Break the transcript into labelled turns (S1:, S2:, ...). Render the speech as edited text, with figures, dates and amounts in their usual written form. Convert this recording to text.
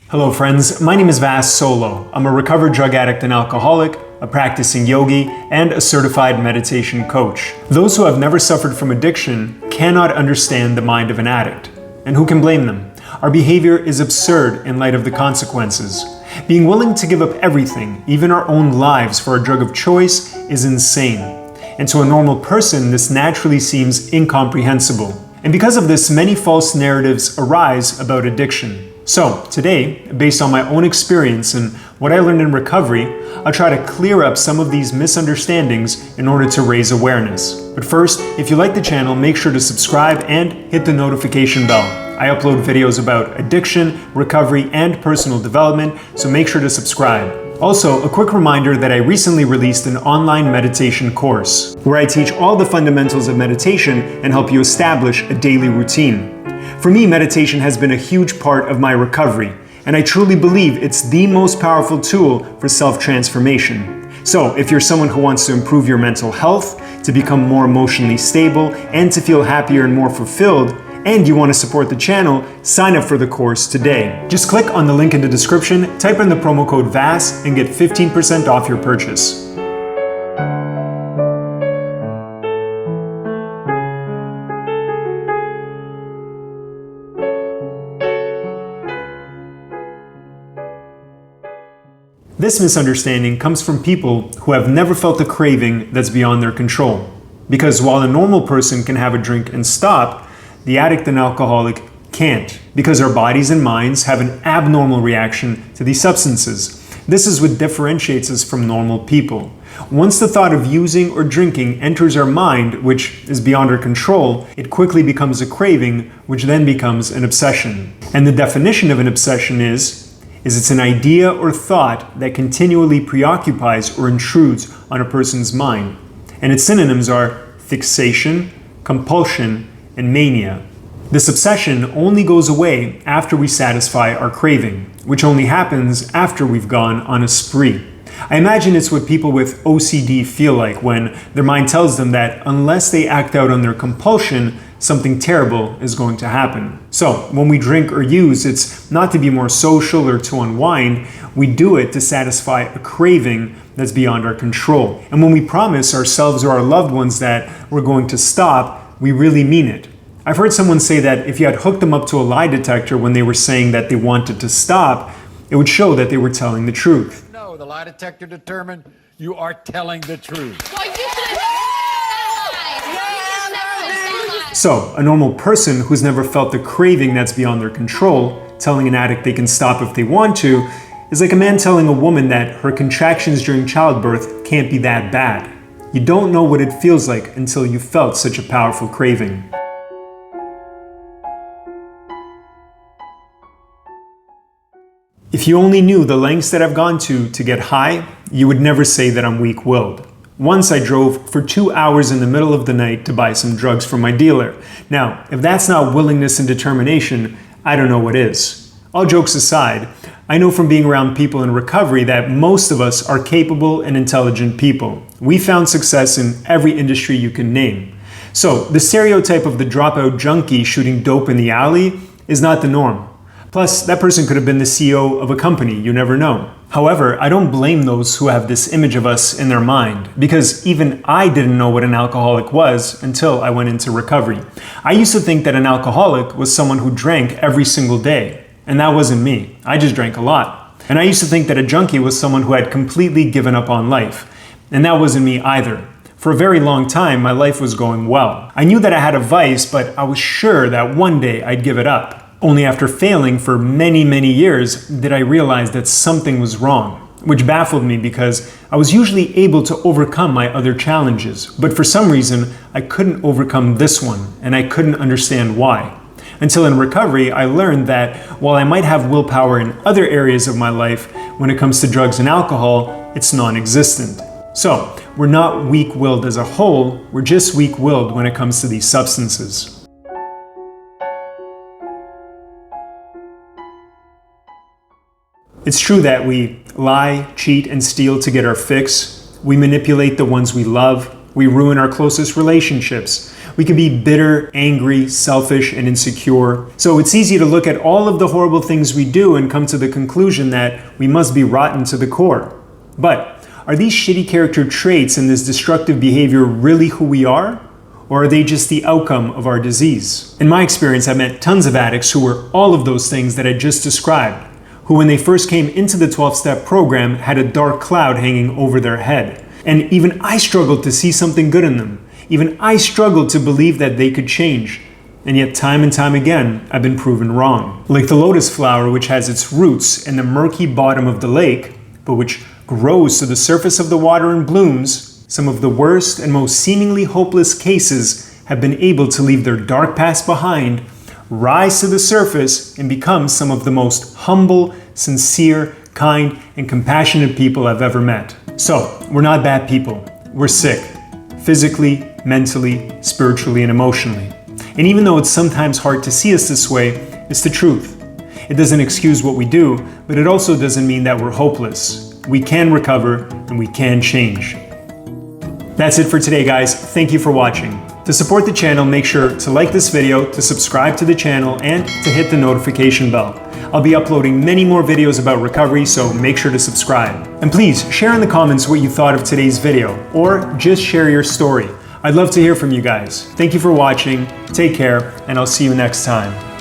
S1: Hello friends, my name is Vas Solo. I'm a recovered drug addict and alcoholic, a practicing yogi, and a certified meditation coach. Those who have never suffered from addiction cannot understand the mind of an addict. And who can blame them? Our behavior is absurd in light of the consequences. Being willing to give up everything, even our own lives, for a drug of choice is insane. And to a normal person, this naturally seems incomprehensible. And because of this, many false narratives arise about addiction. So today, based on my own experience and what I learned in recovery, I'll try to clear up some of these misunderstandings in order to raise awareness. But first, if you like the channel, make sure to subscribe and hit the notification bell. I upload videos about addiction, recovery, and personal development, so make sure to subscribe. Also, a quick reminder that I recently released an online meditation course, where I teach all the fundamentals of meditation and help you establish a daily routine. For me, meditation has been a huge part of my recovery, and I truly believe it's the most powerful tool for self-transformation. So, if you're someone who wants to improve your mental health, to become more emotionally stable, and to feel happier and more fulfilled, and you want to support the channel, sign up for the course today. Just click on the link in the description, type in the promo code VAS, and get 15% off your purchase. This misunderstanding comes from people who have never felt a craving that's beyond their control. Because while a normal person can have a drink and stop, the addict and alcoholic can't, because our bodies and minds have an abnormal reaction to these substances. This is what differentiates us from normal people. Once the thought of using or drinking enters our mind, which is beyond our control, it quickly becomes a craving, which then becomes an obsession. And the definition of an obsession is it's an idea or thought that continually preoccupies or intrudes on a person's mind. And its synonyms are fixation, compulsion, and mania. This obsession only goes away after we satisfy our craving, which only happens after we've gone on a spree. I imagine it's what people with OCD feel like when their mind tells them that unless they act out on their compulsion, something terrible is going to happen. So when we drink or use, it's not to be more social or to unwind. We do it to satisfy a craving that's beyond our control. And when we promise ourselves or our loved ones that we're going to stop, we really mean it. I've heard someone say that if you had hooked them up to a lie detector when they were saying that they wanted to stop, it would show that they were telling the truth.
S2: No, the lie detector determined you are telling the truth.
S1: So, a normal person who's never felt the craving that's beyond their control, telling an addict they can stop if they want to, is like a man telling a woman that her contractions during childbirth can't be that bad. You don't know what it feels like until you've felt such a powerful craving. If you only knew the lengths that I've gone to get high, you would never say that I'm weak-willed. Once I drove for 2 hours in the middle of the night to buy some drugs from my dealer. Now, if that's not willingness and determination, I don't know what is. All jokes aside, I know from being around people in recovery that most of us are capable and intelligent people. We found success in every industry you can name. So, the stereotype of the dropout junkie shooting dope in the alley is not the norm. Plus, that person could have been the CEO of a company, you never know. However, I don't blame those who have this image of us in their mind, because even I didn't know what an alcoholic was until I went into recovery. I used to think that an alcoholic was someone who drank every single day, and that wasn't me. I just drank a lot. And I used to think that a junkie was someone who had completely given up on life, and that wasn't me either. For a very long time, my life was going well. I knew that I had a vice, but I was sure that one day I'd give it up. Only after failing for many, many years did I realize that something was wrong, which baffled me because I was usually able to overcome my other challenges. But for some reason, I couldn't overcome this one, and I couldn't understand why. Until in recovery, I learned that while I might have willpower in other areas of my life, when it comes to drugs and alcohol, it's non-existent. So, we're not weak-willed as a whole, we're just weak-willed when it comes to these substances. It's true that we lie, cheat, and steal to get our fix. We manipulate the ones we love. We ruin our closest relationships. We can be bitter, angry, selfish, and insecure. So it's easy to look at all of the horrible things we do and come to the conclusion that we must be rotten to the core. But are these shitty character traits and this destructive behavior really who we are? Or are they just the outcome of our disease? In my experience, I've met tons of addicts who were all of those things that I just described, who when they first came into the 12-step program had a dark cloud hanging over their head. And even I struggled to see something good in them. Even I struggled to believe that they could change. And yet time and time again, I've been proven wrong. Like the lotus flower, which has its roots in the murky bottom of the lake, but which grows to the surface of the water and blooms, some of the worst and most seemingly hopeless cases have been able to leave their dark past behind, rise to the surface, and become some of the most humble, sincere, kind, and compassionate people I've ever met. So, we're not bad people. We're sick. Physically, mentally, spiritually, and emotionally. And even though it's sometimes hard to see us this way, it's the truth. It doesn't excuse what we do, but it also doesn't mean that we're hopeless. We can recover, and we can change. That's it for today, guys. Thank you for watching. To support the channel, make sure to like this video, to subscribe to the channel, and to hit the notification bell. I'll be uploading many more videos about recovery, so make sure to subscribe. And please share in the comments what you thought of today's video, or just share your story. I'd love to hear from you guys. Thank you for watching, take care, and I'll see you next time.